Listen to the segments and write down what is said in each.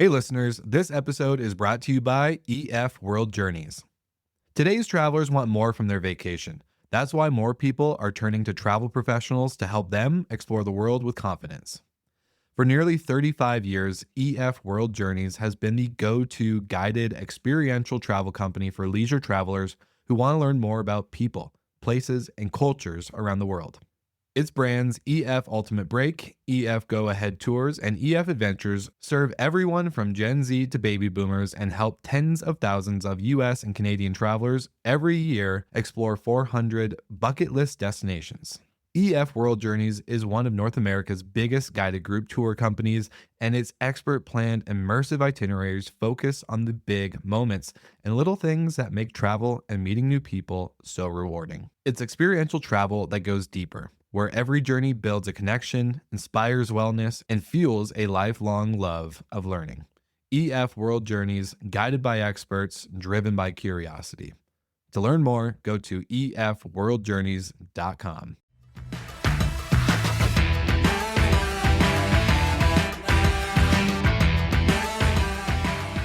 Hey listeners, this episode is brought to you by EF World Journeys. Today's travelers want more from their vacation. That's why more people are turning to travel professionals to help them explore the world with confidence. For nearly 35 years, EF World Journeys has been the go to guided experiential travel company for leisure travelers who want to learn more about people, places, and cultures around the world. Its brands EF Ultimate Break, EF Go Ahead Tours, and EF Adventures serve everyone from Gen Z to baby boomers and help tens of thousands of US and Canadian travelers every year explore 400 bucket list destinations. EF World Journeys is one of North America's biggest guided group tour companies, and its expert planned immersive itineraries focus on the big moments and little things that make travel and meeting new people so rewarding. It's experiential travel that goes deeper, where every journey builds a connection, inspires wellness, and fuels a lifelong love of learning. EF World Journeys, guided by experts, driven by curiosity. To learn more, go to efworldjourneys.com.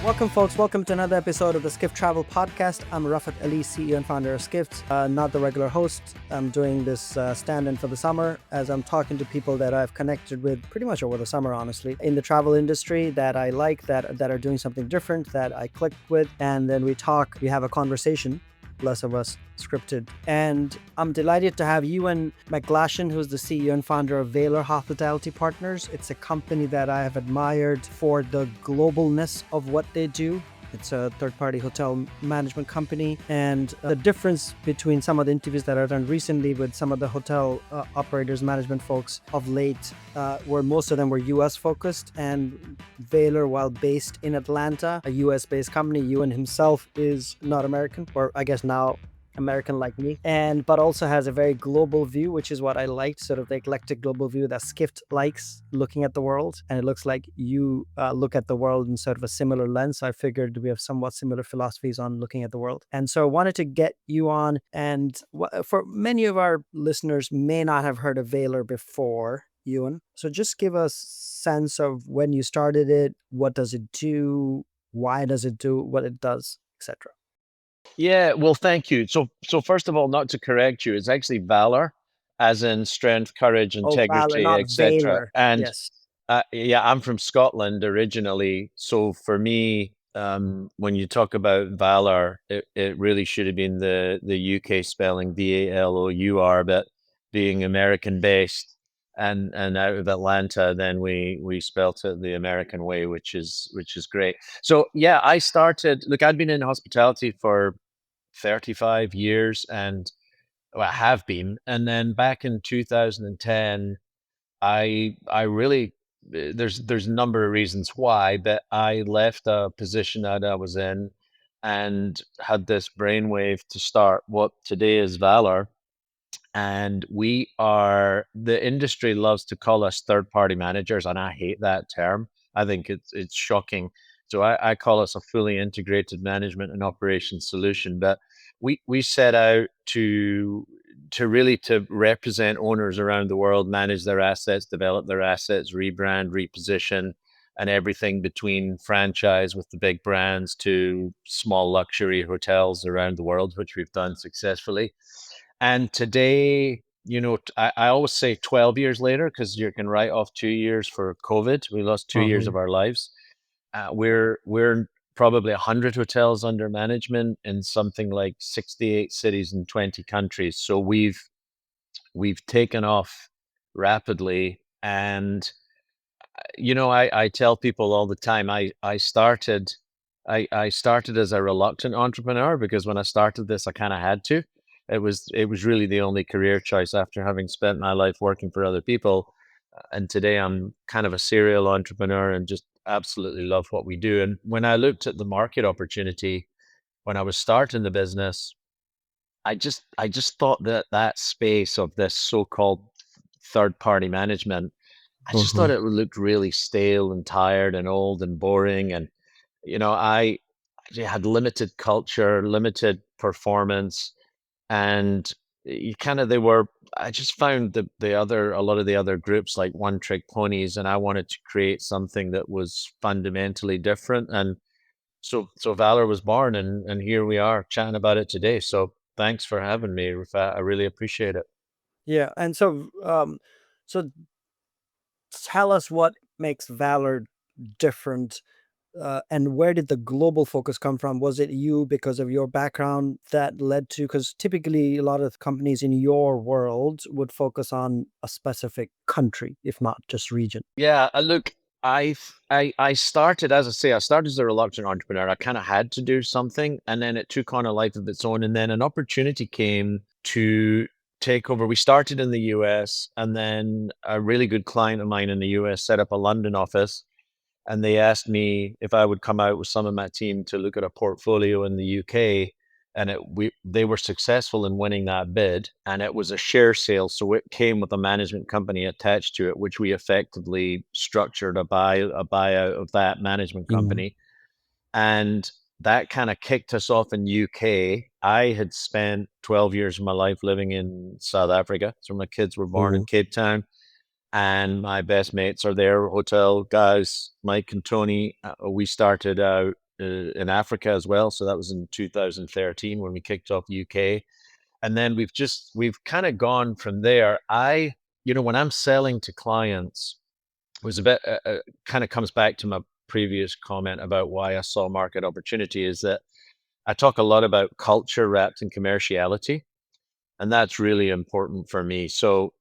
Welcome, folks. Welcome to another episode of the Skift Travel Podcast. I'm Rafat Ali, CEO and founder of Skift, not the regular host. I'm doing this stand-in for the summer as I'm talking to people that I've connected with pretty much over the summer, honestly, in the travel industry that I like, that are doing something different, that I clicked with, and then we talk, we have a conversation. Less of us scripted. And I'm delighted to have Ewan McGlashan, who's the CEO and founder of Valor Hospitality Partners. It's a company that I have admired for the globalness of what they do. It's a third-party hotel management company, and the difference between some of the interviews that I've done recently with some of the hotel operators, management folks of late, where most of them were US focused, and Valor, while based in Atlanta, a US based company, Ewan himself is not American, or I guess now American like me, but also has a very global view, which is what I liked, sort of the eclectic global view that Skift likes looking at the world. And it looks like you look at the world in sort of a similar lens. So I figured we have somewhat similar philosophies on looking at the world. And so I wanted to get you on, and for many of our listeners may not have heard of Valor before, Ewan. So just give us a sense of when you started it, what does it do, why does it do what it does, etc. Yeah, well, thank you. So first of all, not to correct you, it's actually Valor, as in strength, courage, Oh, Valor, integrity, not etc. Valor. And Yes. yeah, I'm from Scotland originally. So for me, when you talk about Valor, it really should have been the UK spelling VALOUR, but being American based and out of Atlanta, then we spelt it the American way, which is great. So yeah, I started. Look, I'd been in hospitality for 35 years, and well, I have been. And then back in 2010, I really there's a number of reasons why, but I left a position that I was in and had this brainwave to start what today is Valor. And the industry loves to call us third party managers, and I hate that term. I think it's shocking. So I call us a fully integrated management and operations solution. But we set out to represent owners around the world, manage their assets, develop their assets, rebrand, reposition, and everything between franchise with the big brands to small luxury hotels around the world, which we've done successfully. And today, I always say 12 years later, because you can write off 2 years for COVID. We lost 2 years of our lives. We're probably 100 hotels under management in something like 68 cities in 20 countries. So we've taken off rapidly. And I tell people all the time, I started as a reluctant entrepreneur, because when I started this, I kind of had to. It was really the only career choice after having spent my life working for other people. And today I'm kind of a serial entrepreneur and just absolutely love what we do. And when I looked at the market opportunity when I was starting the business, I just thought that space of this so-called third party management, I just thought it looked really stale and tired and old and boring. And I had limited culture, limited performance, and you kind of they were I just found a lot of the other groups like one trick ponies, and I wanted to create something that was fundamentally different. And so Valor was born, and here we are chatting about it today. So thanks for having me, Rafat. I really appreciate it. Yeah, and so tell us what makes Valor different, and where did the global focus come from? Was it you because of your background that led to? Because typically, a lot of companies in your world would focus on a specific country, if not just region. Yeah, look, I started, as I say, I started as a reluctant entrepreneur. I kind of had to do something, and then it took on a life of its own. And then an opportunity came to take over. We started in the US, and then a really good client of mine in the US set up a London office, and they asked me if I would come out with some of my team to look at a portfolio in the UK. And they were successful in winning that bid, and it was a share sale, so it came with a management company attached to it, which we effectively structured a buyout of that management Mm. company, and that kind of kicked us off in UK. I had spent 12 years of my life living in South Africa, so my kids were born in Mm. Cape Town, and my best mates are there, hotel guys, Mike and Tony. We started out in Africa as well, so that was in 2013 when we kicked off UK, and then we've kind of gone from there. When I'm selling to clients, it was a bit kind of comes back to my previous comment about why I saw market opportunity, is that I talk a lot about culture wrapped in commerciality, and that's really important for me. So,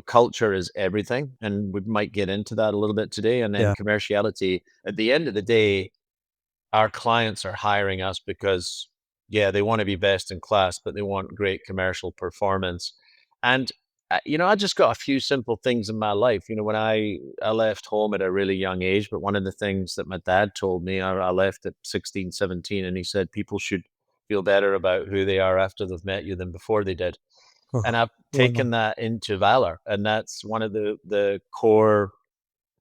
culture is everything, and we might get into that a little bit today. And then Yeah. commerciality, at the end of the day, our clients are hiring us because, yeah, they want to be best in class, but they want great commercial performance. And, I just got a few simple things in my life. When I left home at a really young age, but one of the things that my dad told me, I left at 16, 17, and he said people should feel better about who they are after they've met you than before they did. And Oh, I've well done. taken that into Valor, and that's one of the core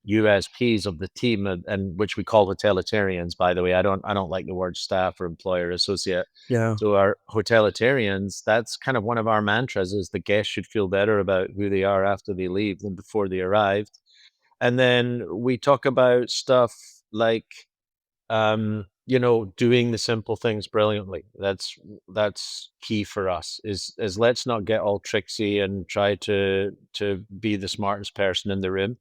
USPs of the team, and which we call hotalitarians, by the way. I don't like the word staff or employer associate. Yeah. So our hotalitarians, that's kind of one of our mantras, is the guests should feel better about who they are after they leave than before they arrived. And then we talk about stuff like doing the simple things brilliantly. That's key for us. Is let's not get all tricksy and try to be the smartest person in the room,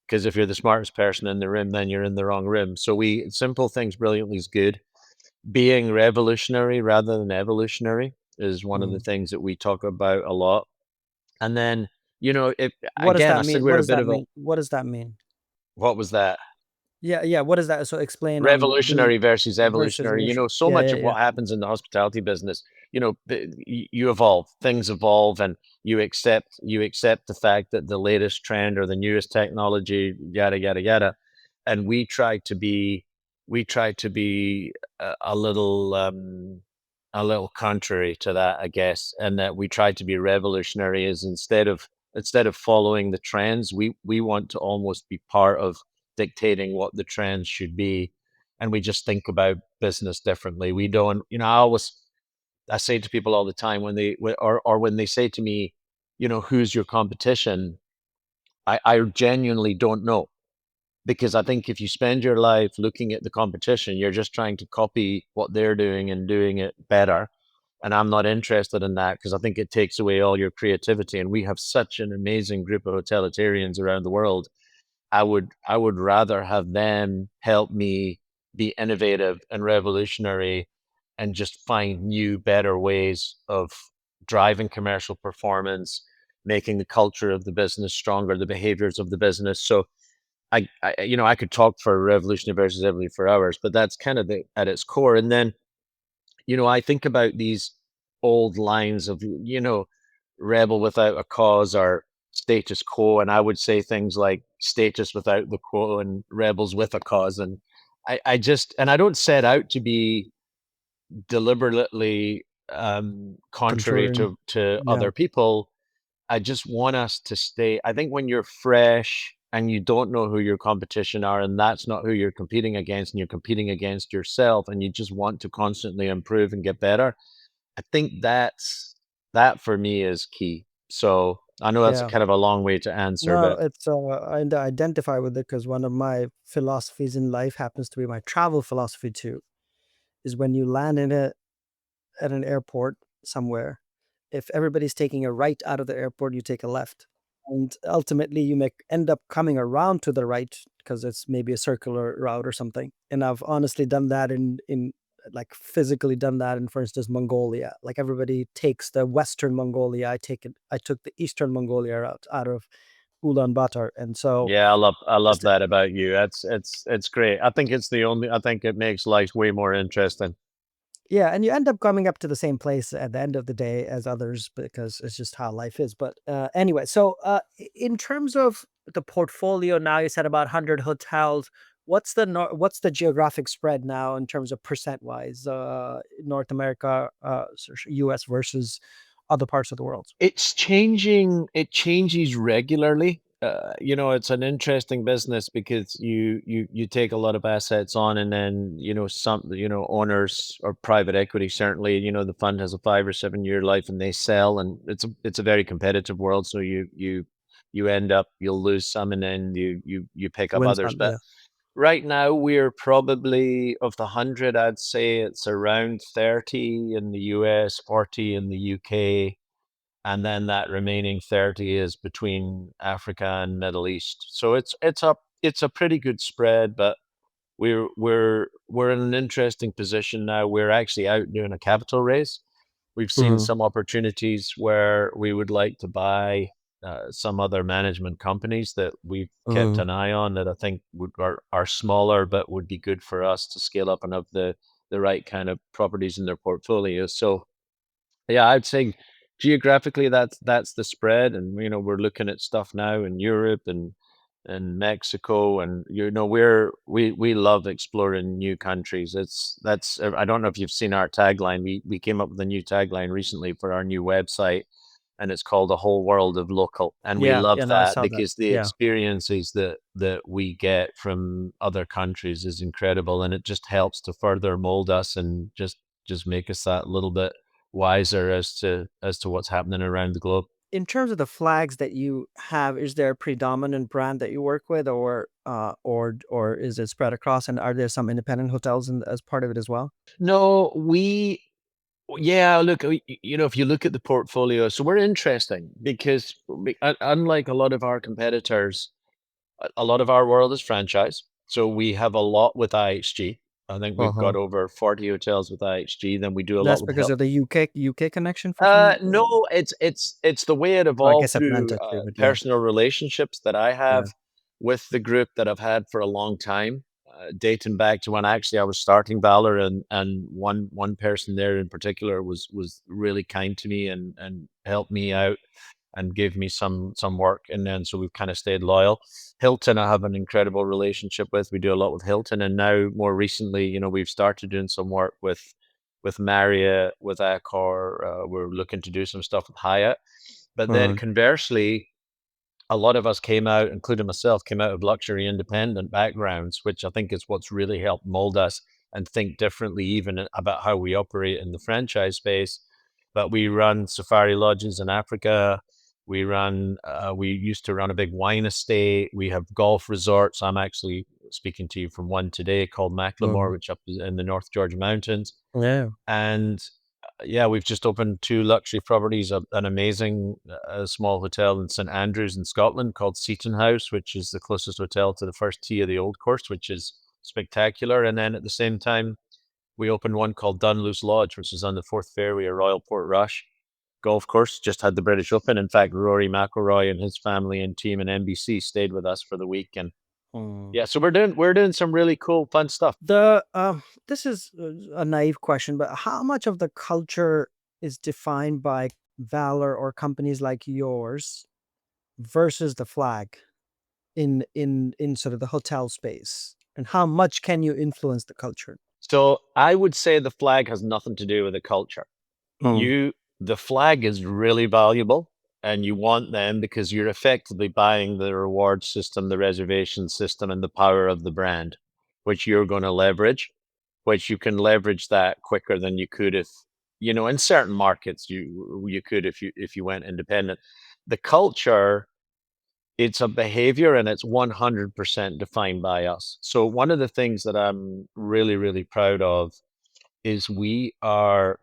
because if you're the smartest person in the room, then you're in the wrong room. So we simple things brilliantly is good. Being revolutionary rather than evolutionary is one of the Mm. things that we talk about a lot. And then, if What does again, I that said mean? we're What a does bit that of a mean? What does that mean? what was that? Yeah, yeah. What is that? So explain on being Revolutionary versus versus evolutionary. evolution. So Yeah, much yeah, of yeah. what happens in the hospitality business, you evolve, things evolve, and you accept the fact that the latest trend or the newest technology, yada yada yada, and we try to be a little contrary to that, I guess, and that we try to be revolutionary. Is instead of following the trends, we want to almost be part of dictating what the trends should be, and we just think about business differently. We don't, I say to people all the time when or when they say to me, who's your competition? I genuinely don't know, because I think if you spend your life looking at the competition, you're just trying to copy what they're doing and doing it better. And I'm not interested in that, because I think it takes away all your creativity. And we have such an amazing group of hotalitarians around the world. I would rather have them help me be innovative and revolutionary and just find new, better ways of driving commercial performance, making the culture of the business stronger, the behaviors of the business. So I could talk for revolutionary versus evolutionary for hours, but that's kind of at its core. And then, I think about these old lines of, rebel without a cause or status quo. And I would say things like status without the quo and rebels with a cause. And I don't set out to be deliberately contrary Contrarian. to Yeah. other people. I just want us to stay. I think when you're fresh and you don't know who your competition are, and that's not who you're competing against, and you're competing against yourself, and you just want to constantly improve and get better, I think that for me is key. So I know that's Yeah. kind of a long way to answer, No, but it's I identify with it because one of my philosophies in life happens to be my travel philosophy too. Is when you land in a at an airport somewhere, if everybody's taking a right out of the airport, you take a left. And ultimately, you may end up coming around to the right because it's maybe a circular route or something. And I've honestly done that in like physically done that in, for instance, Mongolia. Like everybody takes the Western Mongolia. I took the Eastern Mongolia route out of Ulaanbaatar. And so yeah, I love just that about you. It's great. I think I think it makes life way more interesting. yeah, and you end up coming up to the same place at the end of the day as others because it's just how life is. But anyway, so in terms of the portfolio now, you said about 100 hotels. What's the geographic spread now in terms of percent wise? North America, U.S. versus other parts of the world. It's changing. It changes regularly. It's an interesting business because you take a lot of assets on, and then some owners or private equity certainly. The fund has a 5 or 7 year life, and they sell, and it's a very competitive world. So you end up you'll lose some, and then you pick up Win others. some, But yeah. right now, we're probably of the 100. I'd say it's around 30 in the US, 40 in the UK, and then that remaining 30 is between Africa and Middle East. So it's a pretty good spread, but we're in an interesting position now. We're actually out doing a capital raise. We've seen Hmm. some opportunities where we would like to buy some other management companies that we've kept Hmm. an eye on that I think are smaller but would be good for us to scale up and have the right kind of properties in their portfolio. So yeah, I'd say geographically that's the spread, and we're looking at stuff now in Europe and Mexico, and we love exploring new countries. That's I don't know if you've seen our tagline. We came up with a new tagline recently for our new website, and it's called "A Whole World of Local," and we Yeah, love yeah. No, I that saw that. because the Yeah. experiences that we get from other countries is incredible, and it just helps to further mold us and just make us that little bit wiser as to what's happening around the globe. In terms of the flags that you have, is there a predominant brand that you work with, or is it spread across? And are there some independent hotels as part of it as well? No, yeah, look, if you look at the portfolio, so we're interesting because unlike a lot of our competitors, a lot of our world is franchise. So we have a lot with IHG. I think we've got Uh-huh. over 40 hotels with IHG. Then we do a lot That's with because of the UK connection for No, it's the way it or I evolved guess through Atlanta too, but yeah, personal relationships that I yeah. have with the group that I've had for a long time, dating back to when actually I was starting Valor, and one person there in particular was really kind to me and helped me out and gave me some work, and then so we've kind of stayed loyal. Hilton, I have an incredible relationship with. We do a lot with Hilton, and now more recently, we've started doing some work with Marriott, with Accor. We're looking to do some stuff with Hyatt. But then Uh, conversely, a lot of us came out, including myself, came out of luxury independent backgrounds, which I think is what's really helped mold us and think differently, even about how we operate in the franchise space. But we run safari lodges in Africa. We used to run a big wine estate. We have golf resorts. I'm actually speaking to you from one today called Macklemore, which up in the North Georgia mountains. yeah. And yeah, we've just opened two luxury properties, an amazing small hotel in St Andrews in Scotland called Seaton House, which is the closest hotel to the first tee of the Old Course, which is spectacular. And then at the same time, we opened one called Dunluce Lodge, which is on the Fourth Fairway of Royal Portrush golf course. Just had the British Open. In fact, Rory McIlroy and his family and team and NBC stayed with us for the week. And Mm. yeah, so we're doing some really cool, fun stuff. This is a naive question, but how much of the culture is defined by Valor or companies like yours versus the flag in sort of the hotel space? And how much can you influence the culture? So I would say the flag has nothing to do with the culture. Mm. The flag is really valuable, and you want them because you're effectively buying the reward system, the reservation system, and the power of the brand, which you're going to leverage, which you can leverage that quicker than you could if in certain markets you could if you went independent. The culture, it's a behavior and it's 100% defined by us. So one of the things that I'm really, really proud of is we are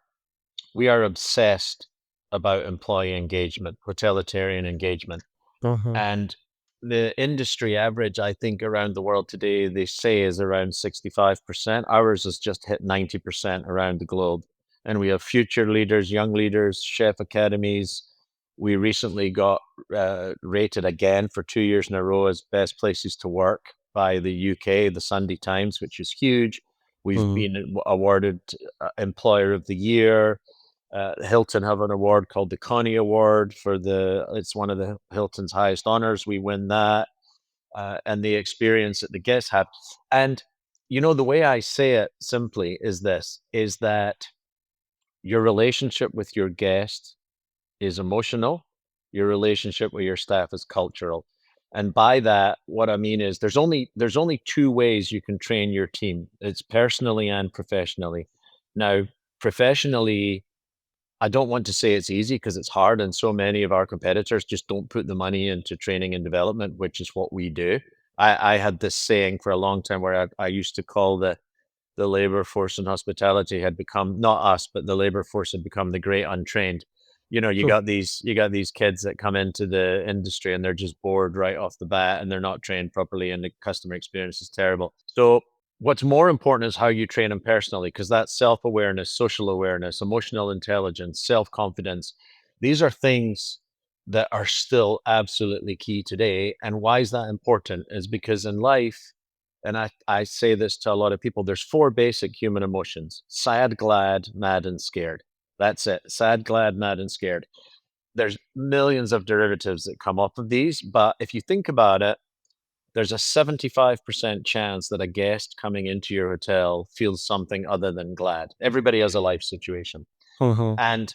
obsessed about employee engagement, hotelierian engagement. Uh-huh. And the industry average, I think, around the world today, they say is around 65%. Ours has just hit 90% around the globe. And we have future leaders, young leaders, chef academies. We recently got rated again for 2 years in a row as best places to work by the UK, the Sunday Times, which is huge. We've Mhm. been awarded Employer of the Year. Hilton have an award called the Connie Award it's one of the Hilton's highest honors. We win that, and the experience that the guests have. And the way I say it simply is that your relationship with your guest is emotional, your relationship with your staff is cultural. And by that, what I mean is there's only two ways you can train your team. It's personally and professionally. Now, professionally, I don't want to say it's easy because it's hard, and so many of our competitors just don't put the money into training and development, which is what we do. I had this saying for a long time where I used to call the labor force in hospitality had become, not us, but the labor force had become the great untrained. You got these kids that come into the industry and they're just bored right off the bat and they're not trained properly and the customer experience is terrible. So what's more important is how you train them personally, because that's self-awareness, social awareness, emotional intelligence, self-confidence. These are things that are still absolutely key today. And why is that important? Is because in life, and I say this to a lot of people, there's four basic human emotions: sad, glad, mad, and scared. That's it. Sad, glad, mad, and scared. There's millions of derivatives that come off of these, but if you think about it, there's a 75% chance that a guest coming into your hotel feels something other than glad. Everybody has a life situation. Uh-huh. And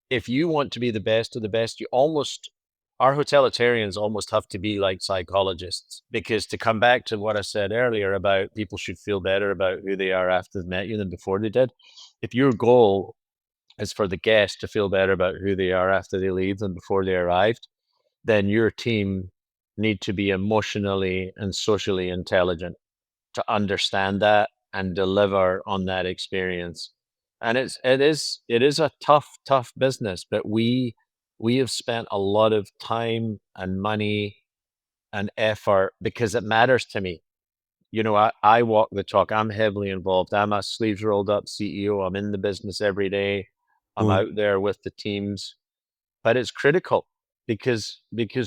if you want to be the best of the best, our hoteliers almost have to be like psychologists, because to come back to what I said earlier about people should feel better about who they are after they've met you than before they did. If your goal is for the guest to feel better about who they are after they leave than before they arrived, then your team need to be emotionally and socially intelligent to understand that and deliver on that experience. And it is a tough business, but we have spent a lot of time and money and effort because it matters to me. I walk the talk. I'm heavily involved. I'm a sleeves rolled up CEO. I'm in the business every day. I'm Mm. out there with the teams, but it's critical because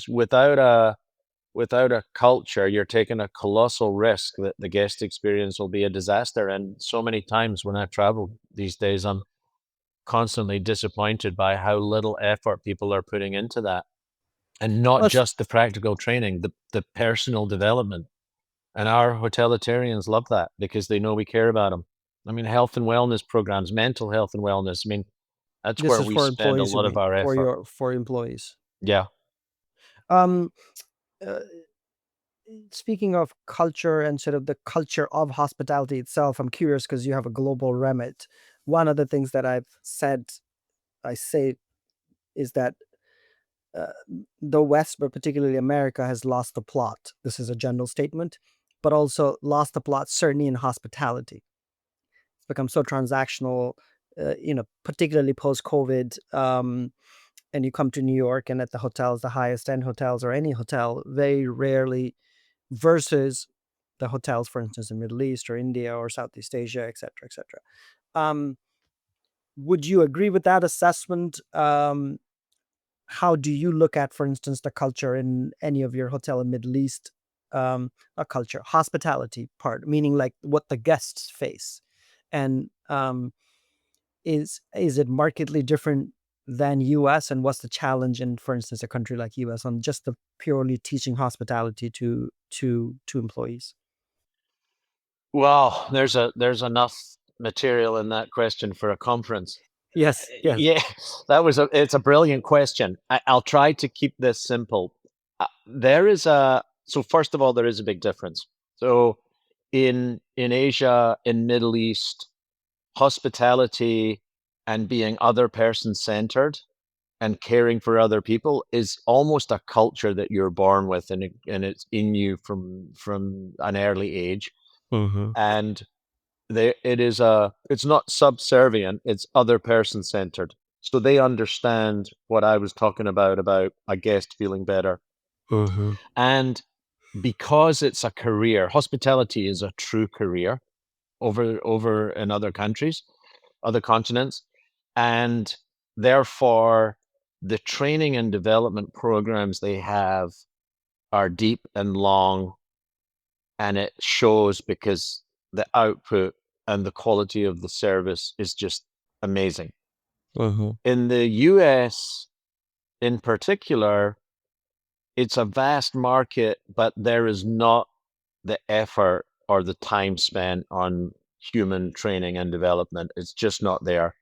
without a culture, you're taking a colossal risk that the guest experience will be a disaster. And so many times when I travel these days, I'm constantly disappointed by how little effort people are putting into that. And not Well, s- just the practical training, the personal development. And our hoteliers love that because they know we care about them. I mean, health and wellness programs, mental health and wellness. I mean, that's this where is we for spend a employees, you lot of mean, our effort. for employees. Yeah. Um, uh, Speaking of culture and sort of the culture of hospitality itself, I'm curious because you have a global remit. One of the things that I say, is that uh, the West, but particularly America, has lost the plot. This is a general statement, but also lost the plot, certainly in hospitality. It's become so transactional, particularly post COVID. And you come to New York, and at the hotels, the highest end hotels or any hotel, very rarely, versus the hotels, for instance, in Middle East or India or Southeast Asia, et cetera, et cetera. Um, would you agree with that assessment? How do you look at, for instance, the culture in any of your hotel in Middle East? A culture, hospitality part, meaning like what the guests face, and is it markedly different than US? And what's the challenge in, for instance, a country like US on just the purely teaching hospitality to employees? Well, there's enough material in that question for a conference. Yes, yes. Yeah, it's a brilliant question. I'll try to keep this simple. So first of all, there is a big difference. So in Asia, in Middle East, hospitality and being other person centered and caring for other people is almost a culture that you're born with, and it's in you from an early age. Mhm. And it's not subservient, it's other person centered. So they understand what I was talking about a guest feeling better. Mhm. And because it's a career, hospitality is a true career over in other countries, other continents, and therefore the training and development programs they have are deep and long, and it shows because the output and the quality of the service is just amazing. Mhm. In the US in particular, it's a vast market, but there is not the effort or the time spent on human training and development. It's just not there.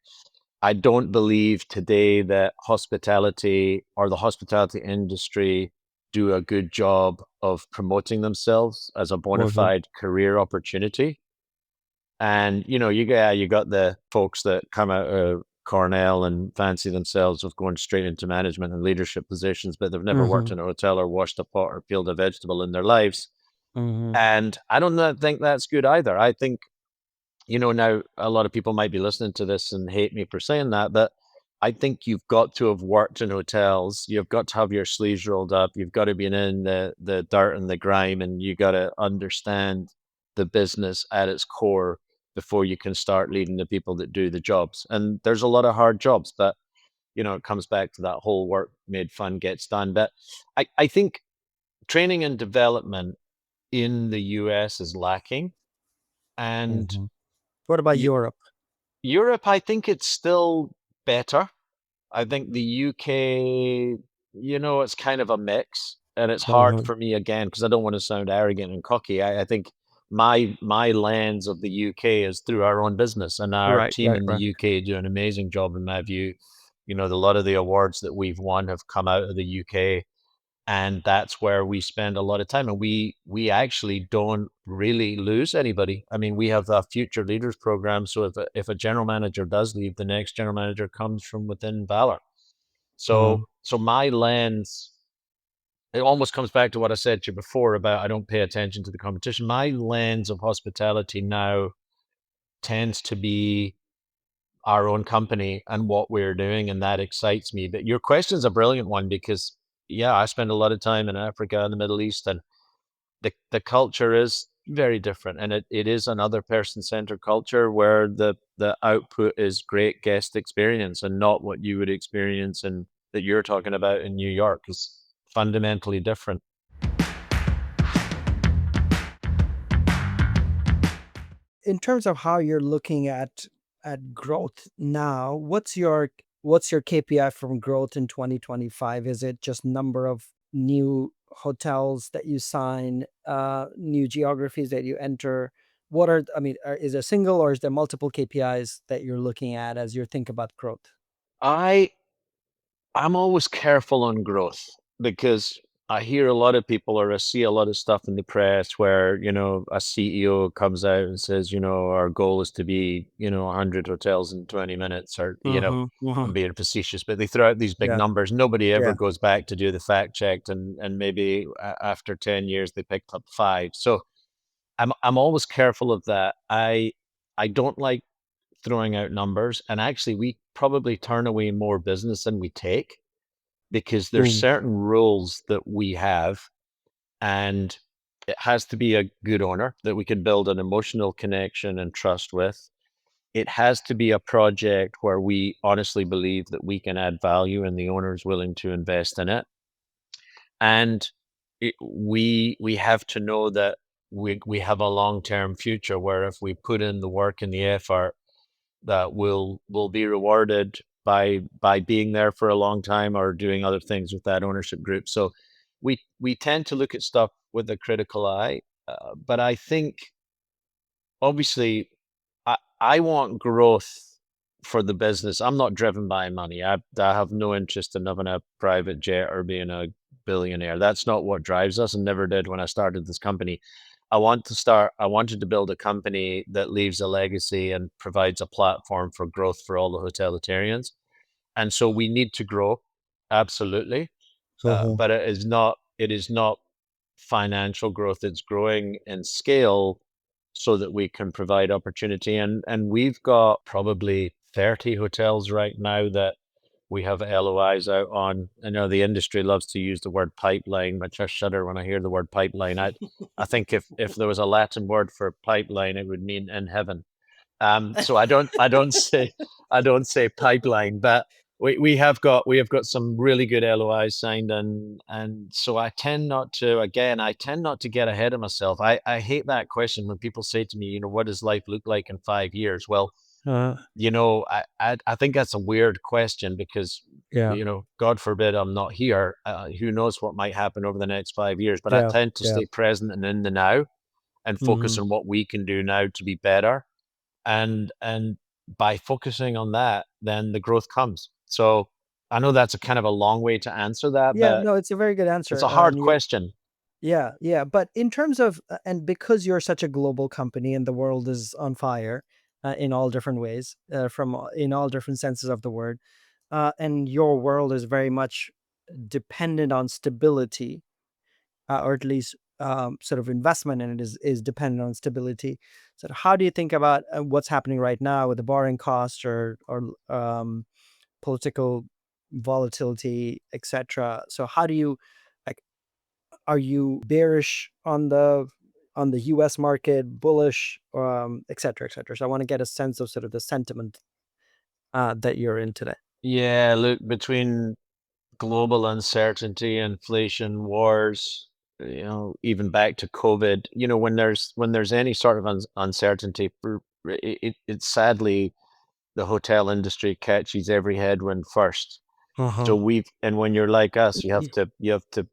I don't believe today that hospitality or the hospitality industry do a good job of promoting themselves as a bona Mhm. fide career opportunity. And you got the folks that come out of Cornell and fancy themselves with going straight into management and leadership positions, but they've never worked Mhm. in a hotel or washed a pot or peeled a vegetable in their lives. Mhm. And I don't think that's good either. I think, now a lot of people might be listening to this and hate me for saying that, but I think you've got to have worked in hotels. You've got to have your sleeves rolled up. You've got to be in the dirt and the grime, and you got to understand the business at its core before you can start leading the people that do the jobs. And there's a lot of hard jobs, but it comes back to that whole work made fun gets done. But I think training and development in the US is lacking. And Mhm. What about y- Europe? Europe, I think it's still better. I think the UK, it's kind of a mix. And it's hard Mhm. for me again, because I don't want to sound arrogant and cocky. I think my lens of the UK is through our own business, and our Right, team right, in the right. UK do an amazing job in my view. A lot of the awards that we've won have come out of the UK, and that's where we spend a lot of time, and we actually don't really lose anybody. I mean, we have a future leaders program, so if a general manager does leave, the next general manager comes from within Valor. Mhm. So my lens, it almost comes back to what I said to you before about I don't pay attention to the competition. My lens of hospitality now tends to be our own company and what we're doing, and that excites me. But your question's a brilliant one, because yeah, I spend a lot of time in Africa and the Middle East, and the culture is very different, and it is another person-centered culture where the output is great guest experience, and not what you would experience and that you're talking about in New York is fundamentally different. In terms of how you're looking at growth now, what's your KPI from growth in 2025? Is it just number of new hotels that you sign, new geographies that you enter? Is there single or is there multiple KPIs that you're looking at as you think about growth? I I'm always careful on growth, because I hear a lot of people, or I see a lot of stuff in the press where, a CEO comes out and says, our goal is to be, 100 hotels in 20 minutes, or, Mhm, I'm mhm. being facetious, but they throw out these big Yeah, numbers. Nobody ever yeah. goes back to do the fact check, and maybe after 10 years they picked up five. So I'm always careful of that. I don't like throwing out numbers, and actually we probably turn away more business than we take, because there's Mm, certain rules that we have, and it has to be a good owner that we can build an emotional connection and trust with. It has to be a project where we honestly believe that we can add value and the owner is willing to invest in it. And we have to know that we have a long-term future, where if we put in the work and the effort, that will be rewarded by being there for a long time or doing other things with that ownership group. So we tend to look at stuff with a critical eye, but I think obviously I want growth for the business. I'm not driven by money. I have no interest in having a private jet or being a billionaire. That's not what drives us, and never did when I started this company. I wanted to build a company that leaves a legacy and provides a platform for growth for all the hoteliers. And so we need to grow, absolutely. Uh-huh. But it is not financial growth. It's growing in scale so that we can provide opportunity. And we've got probably 30 hotels right now that we have LOIs out on. I know the industry loves to use the word pipeline, which I shudder when I hear the word pipeline. I think if there was a Latin word for pipeline, it would mean in heaven. So I don't say pipeline, but we have got some really good LOIs signed, and so I tend not to get ahead of myself. I hate that question when people say to me, what does life look like in 5 years? Well, Uh, I think that's a weird question because, yeah, God forbid I'm not here. Who knows what might happen over the next 5 years? But I yeah, tend to yeah. stay present and in the now and focus Hmm. on what we can do now to be better. And by focusing on that, then the growth comes. So I know that's a kind of a long way to answer that, Yeah, but no, it's a very good it's answer. a hard And you, question. yeah, yeah. But in terms of, and because you're such a global company and the world is on fire in all different ways, in all different senses of the word, and your world is very much dependent on stability, or at least sort of investment in it is dependent on stability. So how do you think about what's happening right now with the borrowing cost or political volatility, etc.? So how do you, like, are you bearish on the US market, bullish, etc., etc.? So I want to get a sense of sort of the sentiment that you're in today. Yeah, look, between global uncertainty, inflation, wars, even back to COVID, when there's any sort of uncertainty, it's sadly the hotel industry catches every headwind first. Uh-huh. And when you're like us, you have to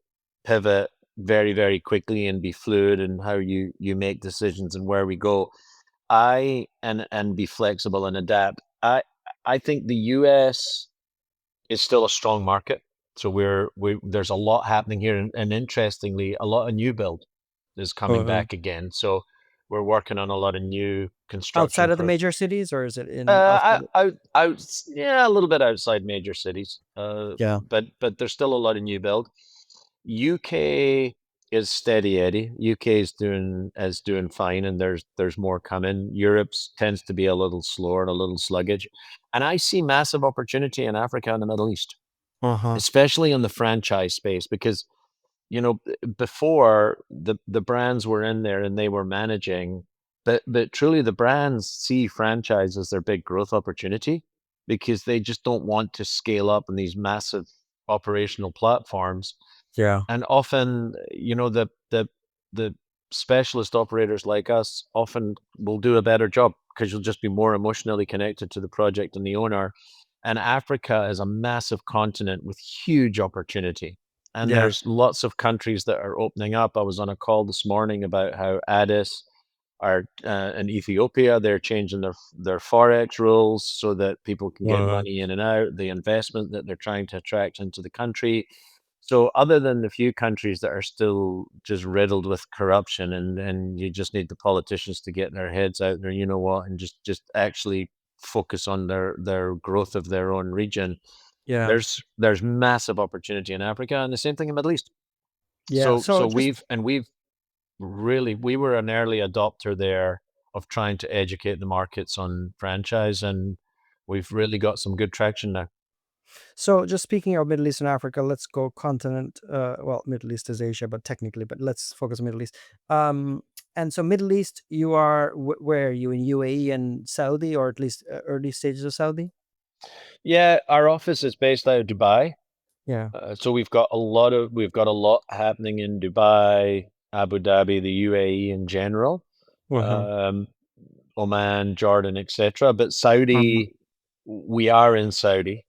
pivot very, very quickly and be fluid in how you make decisions and where we go. And be flexible and adapt. I think the US is still a strong market. So there's a lot happening here, and interestingly, a lot of new build is coming Uh-huh. back again. So we're working on a lot of new Outside construction of the for major cities, or is it in outside? yeah, a little bit outside major cities. Yeah. But there's still a lot of new build. UK is steady Eddie. UK is doing fine, and there's more coming. Europe's tends to be a little slower and a little sluggish, and I see massive opportunity in Africa and the Middle East, Uh-huh. especially in the franchise space, because before the brands were in there and they were managing, but truly the brands see franchise as their big growth opportunity because they just don't want to scale up in these massive operational platforms. Yeah. And often, the specialist operators like us often will do a better job because you'll just be more emotionally connected to the project and the owner. And Africa is a massive continent with huge opportunity. And Yeah. there's lots of countries that are opening up. I was on a call this morning about how Addis are in Ethiopia. They're changing their forex rules so that people can get Uh, money in and out. The investment that they're trying to attract into the country. So other than the few countries that are still just riddled with corruption, and you just need the politicians to get their heads out there, and just actually focus on their growth of their own region. yeah. There's massive opportunity in Africa, and the same thing in the Middle East. Yeah. So So so just we were an early adopter there of trying to educate the markets on franchise, and we've really got some good traction now. So just speaking of Middle East and Africa, let's go continent. Well, Middle East is Asia, but technically, but let's focus on Middle East. And so Middle East, you are where are you in UAE and Saudi, or at least early stages of Saudi? Yeah, our office is based out of Dubai. Yeah. So we've got a lot happening in Dubai, Abu Dhabi, the UAE in general, Uh-huh. um, Oman, Jordan, etc. But Uh-huh. Saudi, we are in Saudi.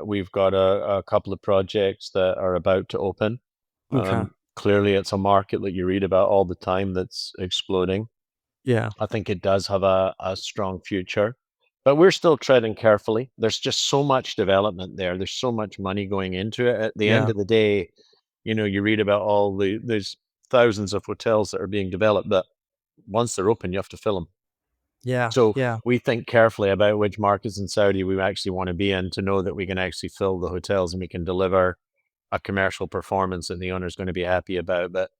We've got a couple of projects that are about to open. Okay. Clearly, it's a market that you read about all the time that's exploding. Yeah. I think it does have a strong future, but we're still treading carefully. There's just so much development there. There's so much money going into it. At the end Yeah. of the day, you read about all there's thousands of hotels that are being developed, but once they're open, you have to fill them. Yeah, So yeah, we think carefully about which markets in Saudi we actually want to be in to know that we can actually fill the hotels and we can deliver a commercial performance that the owner's going to be happy about. But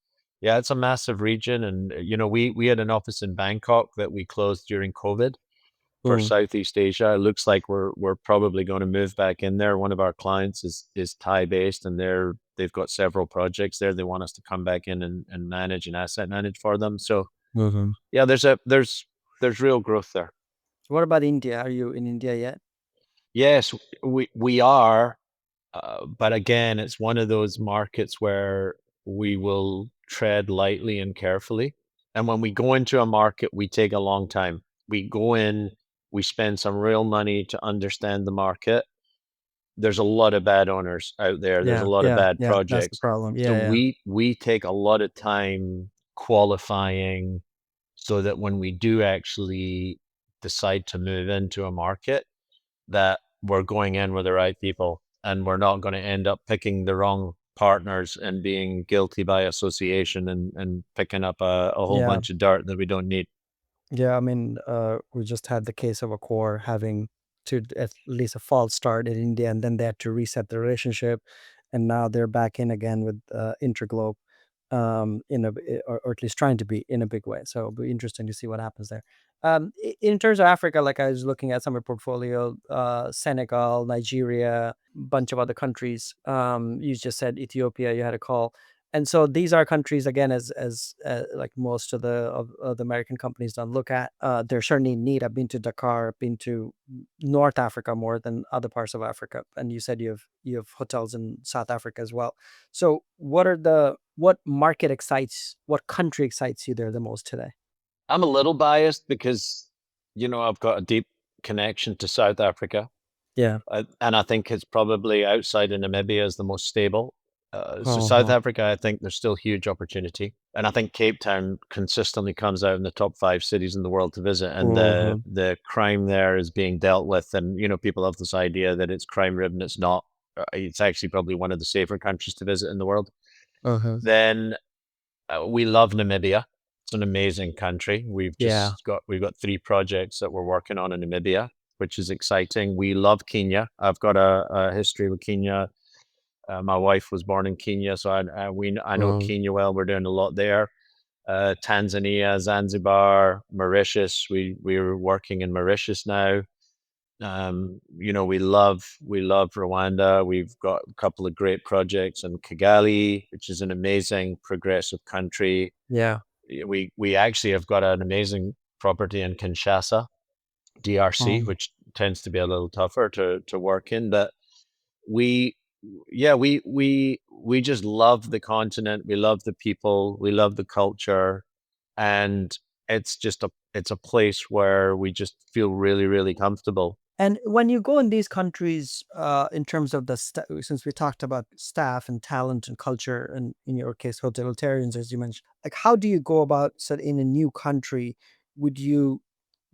yeah, it's a massive region. And, we had an office in Bangkok that we closed during COVID for mm, Southeast Asia. It looks like we're probably going to move back in there. One of our clients is Thai based, and they've got several projects there. They want us to come back in and manage and asset manage for them. So hmm. yeah, there's real growth there. What about India? Are you in India yet? Yes, we are, but again, it's one of those markets where we will tread lightly and carefully. And when we go into a market, we take a long time. We go in, we spend some real money to understand the market. There's a lot of bad owners out there. There's a Yeah, lot of yeah, bad yeah. That's the projects. problem. So Yeah, yeah, we take a lot of time qualifying so that when we do actually decide to move into a market, that we're going in with the right people and we're not going to end up picking the wrong partners and being guilty by association and picking up a whole yeah. bunch of dirt that we don't need. Yeah, I mean, we just had the case of a core having to at least a false start in India, and then they had to reset the relationship, and now they're back in again with Interglobe, in or at least trying to be in a big way. So it'll be interesting to see what happens there. In terms of Africa, like I was looking at some of your portfolio, Senegal, Nigeria, bunch of other countries. You just said Ethiopia. You had a call. And so these are countries again, as like most of the American companies don't look at. They're certainly in need. I've been to Dakar, I've been to North Africa more than other parts of Africa, and you said you have hotels in South Africa as well. So what market excites, what country excites you there the most today? I'm a little biased because, I've got a deep connection to South Africa. Yeah. And I think it's probably outside of Namibia is the most stable. So South Uh-huh. Africa, I think there's still huge opportunity, and I think Cape Town consistently comes out in the top 5 cities in the world to visit, and the Uh-huh. the crime there is being dealt with, and people have this idea that it's crime ridden. It's not. It's actually probably one of the safer countries to visit in the world. Uh-huh. Then we love Namibia. It's an amazing country. Yeah. We've got 3 projects that we're working on in Namibia, which is exciting. We love Kenya. I've got a history with Kenya. My wife was born in Kenya, so I know Um, Kenya well. We're doing a lot there. Tanzania, Zanzibar, Mauritius. We're working in Mauritius now. We love Rwanda. We've got a couple of great projects in Kigali, which is an amazing progressive country. yeah. We actually have got an amazing property in Kinshasa, DRC, Um, which tends to be a little tougher to work in. But we, yeah, we just love the continent. We love the people. We love the culture, and it's a place where we just feel really, really comfortable. and when you go in these countries, in terms of since we talked about staff and talent and culture, and in your case, hotelitarians, as you mentioned, like how do you go about, so in a new country, would you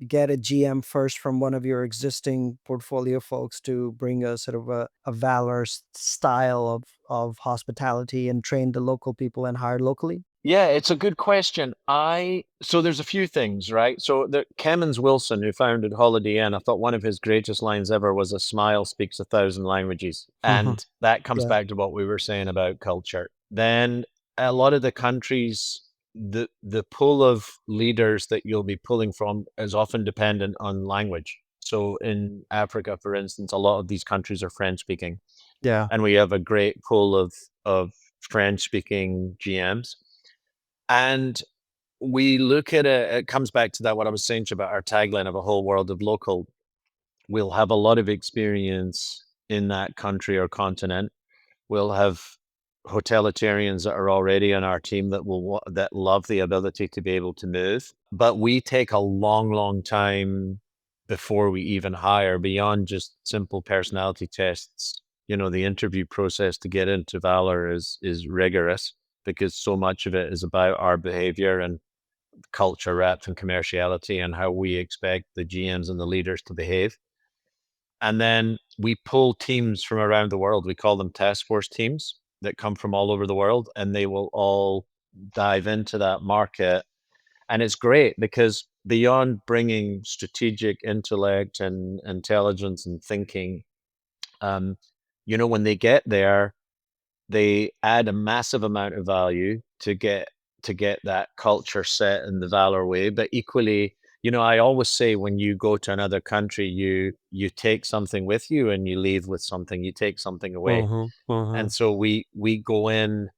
get a GM first from one of your existing portfolio folks to bring a sort of a Valor style of hospitality and train the local people and hire locally? Yeah, it's a good question. I So there's a few things, right? So the Kemmons Wilson, who founded Holiday Inn, I thought one of his greatest lines ever was "A smile speaks 1,000 languages," and that comes Yeah, back to what we were saying about culture. Then a lot of the countries, the pool of leaders that you'll be pulling from is often dependent on language. So in Africa, for instance, a lot of these countries are French speaking, yeah, and we have a great pool of French speaking GMs. And we look at it comes back to that what I was saying to you about our tagline of a whole world of local. We'll have a lot of experience in that country or continent. We'll have hotalitarians that are already on our team that love the ability to be able to move. But we take a long, long time before we even hire beyond just simple personality tests. The interview process to get into Valor is rigorous because so much of it is about our behavior and culture reps and commerciality and how we expect the GMs and the leaders to behave. And then we pull teams from around the world. We call them task force teams that come from all over the world, and they will all dive into that market And it's great because beyond bringing strategic intellect and intelligence and thinking, um, when they get there, they add a massive amount of value to get that culture set in the Valor way. But equally, I always say when you go to another country, you take something with you and you leave with something. You take something away. Mm-hmm. Mm-hmm. And so we go in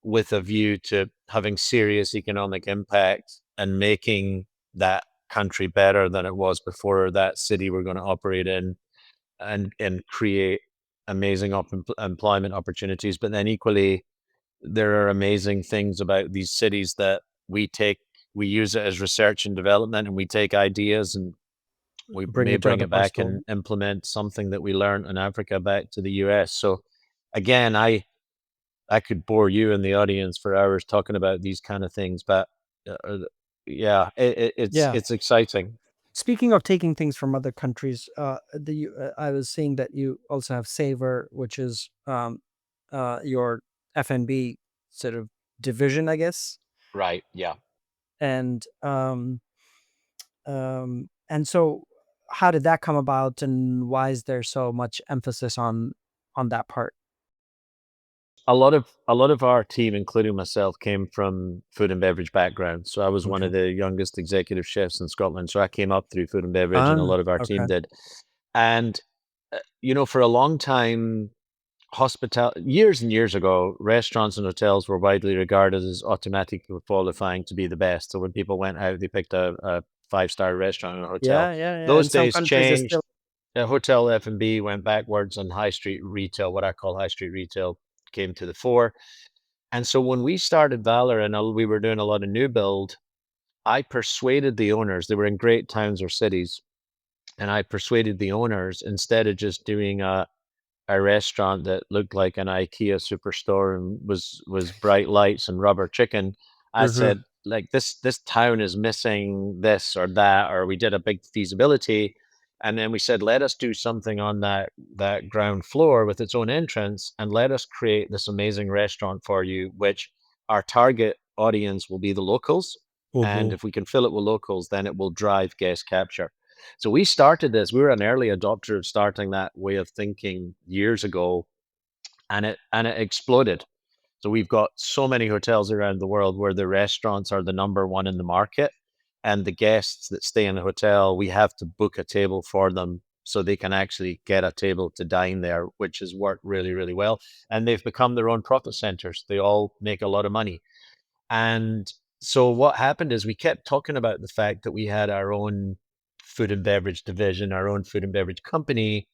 with a view to having serious economic impact and making that country better than it was before, that city we're going to operate in, and create amazing employment opportunities. But then equally, there are amazing things about these cities that we use it as research and development, and we take ideas and we Bring may it to bring other it parts back of the and world. implement something that we learned in Africa back to the US. So again, I could bore you and the audience for hours talking about these kind of things, but yeah, it's Yeah. it's exciting. Speaking of taking things from other countries, I was seeing that you also have Savor, which is your F&B sort of division, I guess. Right. Yeah. And and so how did that come about, and why is there so much emphasis on that part? A lot of our team, including myself, came from food and beverage backgrounds. So I was one Okay. of the youngest executive chefs in Scotland. So I came up through food and beverage, and a Ah, lot of our team okay. did. And for a long time, years and years ago, restaurants and hotels were widely regarded as automatically qualifying to be the best. So when people went out, they picked a five-star restaurant or a hotel. Yeah, yeah, yeah. In Those some days countries, it's changed. still. Hotel F&B went backwards, and high street retail, what I call high street retail, came to the fore. And so when we started Valor and we were doing a lot of new build, I persuaded the owners, they were in great towns or cities, and I persuaded the owners, instead of just doing a restaurant that looked like an IKEA superstore and was bright lights and rubber chicken. I Mhm. said, like, this town is missing this or that, or we did a big feasibility, and then we said, let us do something on that ground floor with its own entrance, and let us create this amazing restaurant for you, which our target audience will be the locals. And Mhm. if we can fill it with locals, then it will drive guest capture. So we started this. We were an early adopter of starting that way of thinking years ago, and it exploded. So we've got so many hotels around the world where the restaurants are the number one in the market, and the guests that stay in the hotel, we have to book a table for them so they can actually get a table to dine there, which has worked really, really well. And they've become their own profit centers. They all make a lot of money. And so what happened is we kept talking about the fact that we had our own food and beverage division, our own food and beverage company,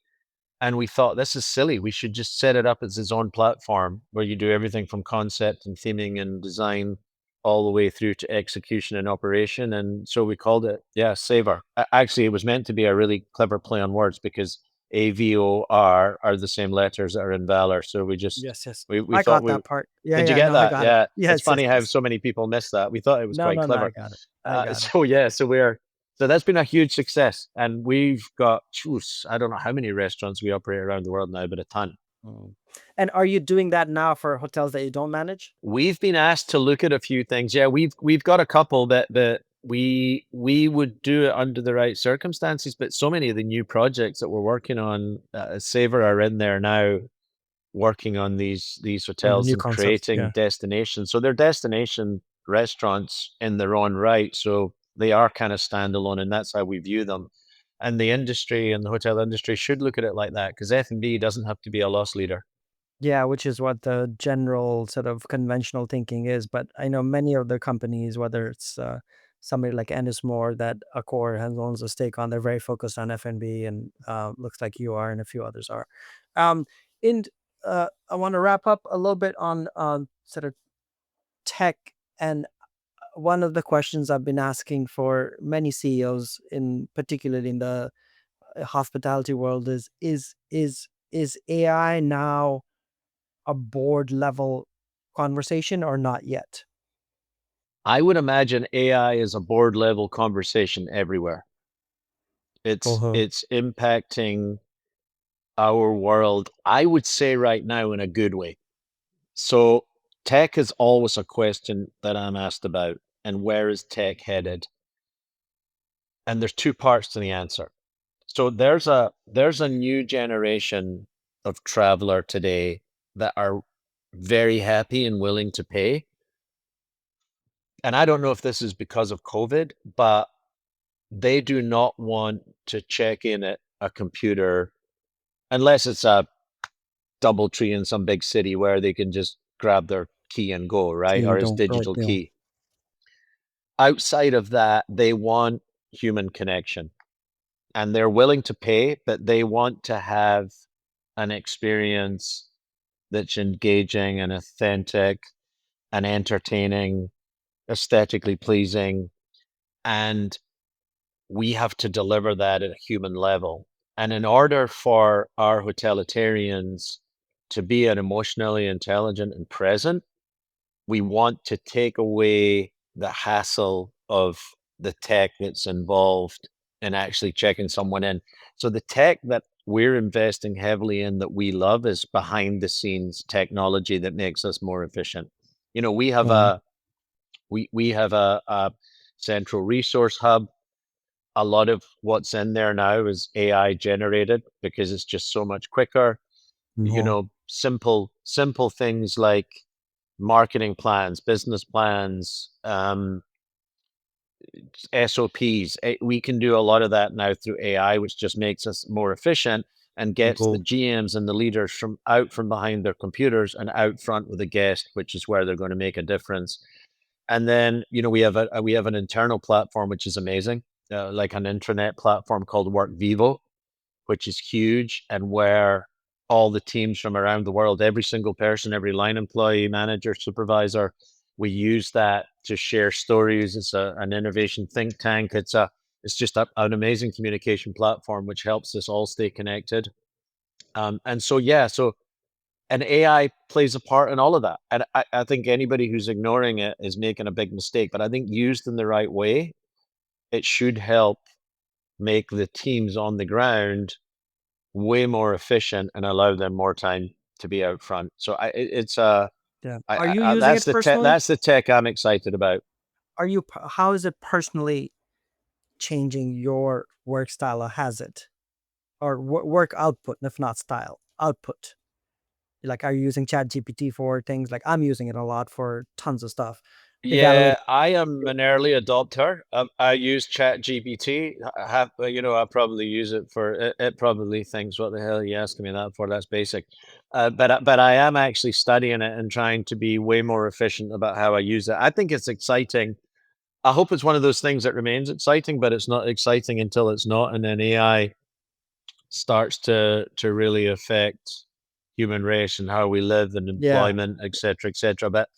and we thought, this is silly. We should just set it up as its own platform where you do everything from concept and theming and design all the way through to execution and operation. And so we called it, yeah, Savor. Actually, it was meant to be a really clever play on words because AVOR are the same letters that are in Valor. So we just Yes, yes. we I thought got we that part. Yeah, did you yeah. get No, I that? got it. Yeah. It's Yes, yes, funny how yes. so many people miss that. We thought it was No, quite no, no, I clever. got it. I got it. So yeah, so that's been a huge success, and we've got, choose, I don't know how many restaurants we operate around the world now, but a ton. Mm. And are you doing that now for hotels that you don't manage? We've been asked to look at a few things. Yeah, we've got a couple that we would do it under the right circumstances, but so many of the new projects that we're working on, Savor are in there now, working on these hotels New and concepts. creating Yeah. destinations. So they're destination restaurants in their own right. So they are kind of standalone, and that's how we view them. And the industry and the hotel industry should look at it like that, because F&B doesn't have to be a loss leader. Yeah, which is what the general sort of conventional thinking is. But I know many of the companies, whether it's somebody like Ennismore that Accor has owns a stake on, they're very focused on F&B, and looks like you are, and a few others are. Um, and I want to wrap up a little bit on sort of tech. And one of the questions I've been asking for many CEOs, in particularly in the hospitality world, is AI now a board level conversation or not yet? I would imagine AI is a board level conversation everywhere. It's Uh-huh. it's impacting our world, I would say right now, in a good way. So tech is always a question that I'm asked about. and where is tech headed? And there's two parts to the answer. So there's a new generation of traveler today that are very happy and willing to pay. And I don't know if this is because of COVID, but they do not want to check in at a computer unless it's a DoubleTree in some big city where they can just grab their key and go, right? You Or his don't, right? digital Yeah. key. Outside of that, they want human connection and they're willing to pay, but they want to have an experience that's engaging and authentic and entertaining, aesthetically pleasing. And we have to deliver that at a human level. And in order for our hoteliers to be an emotionally intelligent and present, we want to take away the hassle of the tech that's involved in actually checking someone in. So the tech that we're investing heavily in that we love is behind the scenes technology that makes us more efficient. You know, we have Wow. a central resource hub. A lot of what's in there now is AI generated because it's just so much quicker. You Wow. know, simple things like marketing plans, business plans, SOPs. We can do a lot of that now through AI, which just makes us more efficient and gets the Cool. GMs and the leaders from behind their computers and out front with the guest, which is where they're going to make a difference. And then, you know, we have an internal platform which is amazing, like an intranet platform called Work Vivo, which is huge and where all the teams from around the world, every single person, every line employee, manager, supervisor, we use that to share stories. It's an innovation think tank. It's just an amazing communication platform which helps us all stay connected. And so yeah, so and AI plays a part in all of that. And I think anybody who's ignoring it is making a big mistake. But I think used in the right way, it should help make the teams on the ground way more efficient and allow them more time to be out front. So it's Yeah. Are you using that's it the tech personally? I'm excited about. How is it personally changing your work style, or has it? Or work output, if not style, output? Like, are you using Chat GPT for things? Like, I'm using it a lot for tons of stuff. Evaluate. Yeah, I am an early adopter. I use Chat GPT. You know, I probably use it for it probably thinks, what the hell are you asking me that for? That's basic. But I am actually studying it and trying to be way more efficient about how I use it. I think it's exciting. I hope it's one of those things that remains exciting, but it's not exciting until it's not, and then AI starts to really affect human race and how we live and Yeah. employment, et cetera, et cetera. But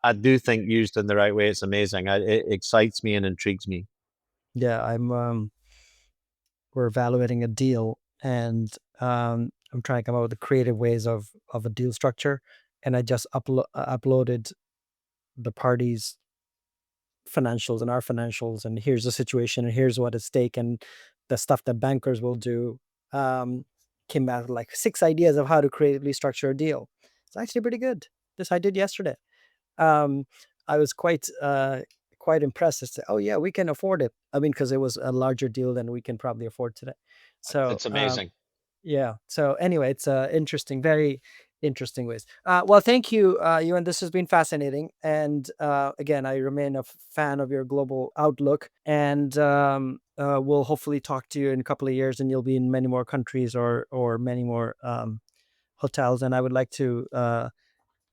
I do think used in the right way, it's amazing. It excites me and intrigues me. Yeah. We're evaluating a deal, and I'm trying to come up with the creative ways of a deal structure. And I just uploaded the parties' financials and our financials, and here's the situation, and here's what at stake, and the stuff that bankers will do. Um, Came out with like 6 ideas of how to creatively structure a deal. It's actually pretty good. This I did yesterday. Um, I was quite impressed to say, oh yeah, we can afford it. I mean, because it was a larger deal than we can probably afford today. So It's amazing. yeah. So anyway, it's interesting, very interesting ways. Well, thank you, Ewan. This has been fascinating. And again, I remain a fan of your global outlook. And we'll hopefully talk to you in a couple of years, and you'll be in many more countries, or many more hotels. And I would like to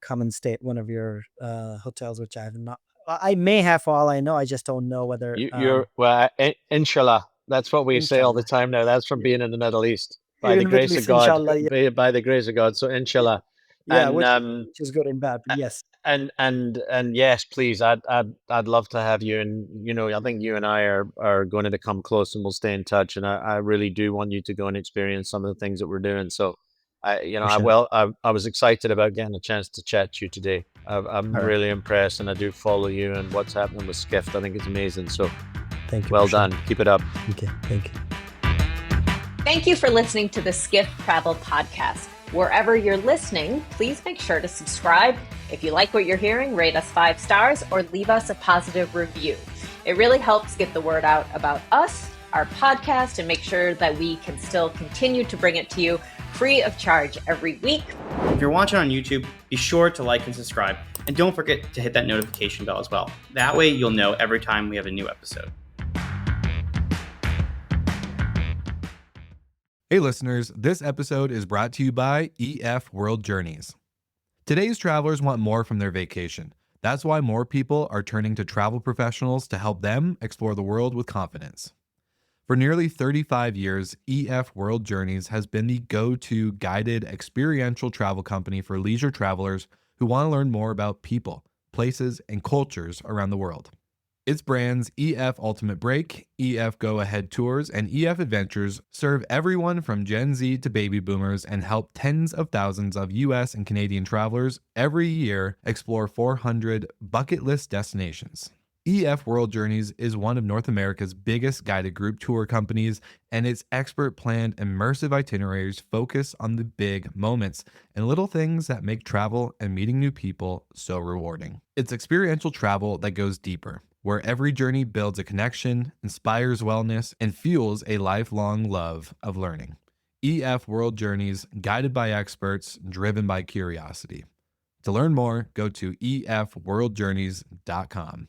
come and stay at one of your hotels, which I have not. I may have, for all I know. I just don't know whether. You're well, inshallah. That's what we say all the Inshallah. time now. That's from Yeah. being in the Middle East. By the Even Middle grace of East, God, inshallah. Yeah. by the grace of God. So Yeah. inshallah. Yeah. And Which is good and bad. But yes. and yes, please, I'd love to have you. And you know, I think you and I are going to come close, and we'll stay in touch. And I really do want you to go and experience some of the things that we're doing. So, Appreciate it. I was excited about getting a chance to chat to you today. I'm All right. really impressed, and I do follow you and what's happening with Skift. I think it's amazing. So, Thank you. well Appreciate done. Keep it up. it. Okay. Thank you. Thank you for listening to the Skiff Travel Podcast. Wherever you're listening, please make sure to subscribe. If you like what you're hearing, rate us 5 stars or leave us a positive review. It really helps get the word out about us, our podcast, and make sure that we can still continue to bring it to you free of charge every week. If you're watching on YouTube, be sure to like and subscribe. And don't forget to hit that notification bell as well. That way you'll know every time we have a new episode. Hey listeners, this episode is brought to you by EF World Journeys. Today's travelers want more from their vacation. That's why more people are turning to travel professionals to help them explore the world with confidence. For nearly 35 years, EF World Journeys has been the go-to guided experiential travel company for leisure travelers who want to learn more about people, places, and cultures around the world. Its brands EF Ultimate Break, EF Go Ahead Tours, and EF Adventures serve everyone from Gen Z to baby boomers and help tens of thousands of US and Canadian travelers every year explore 400 bucket list destinations. EF World Journeys is one of North America's biggest guided group tour companies, and its expert planned immersive itineraries focus on the big moments and little things that make travel and meeting new people so rewarding. It's experiential travel that goes deeper, where every journey builds a connection, inspires wellness, and fuels a lifelong love of learning. EF World Journeys, guided by experts, driven by curiosity. To learn more, go to efworldjourneys.com.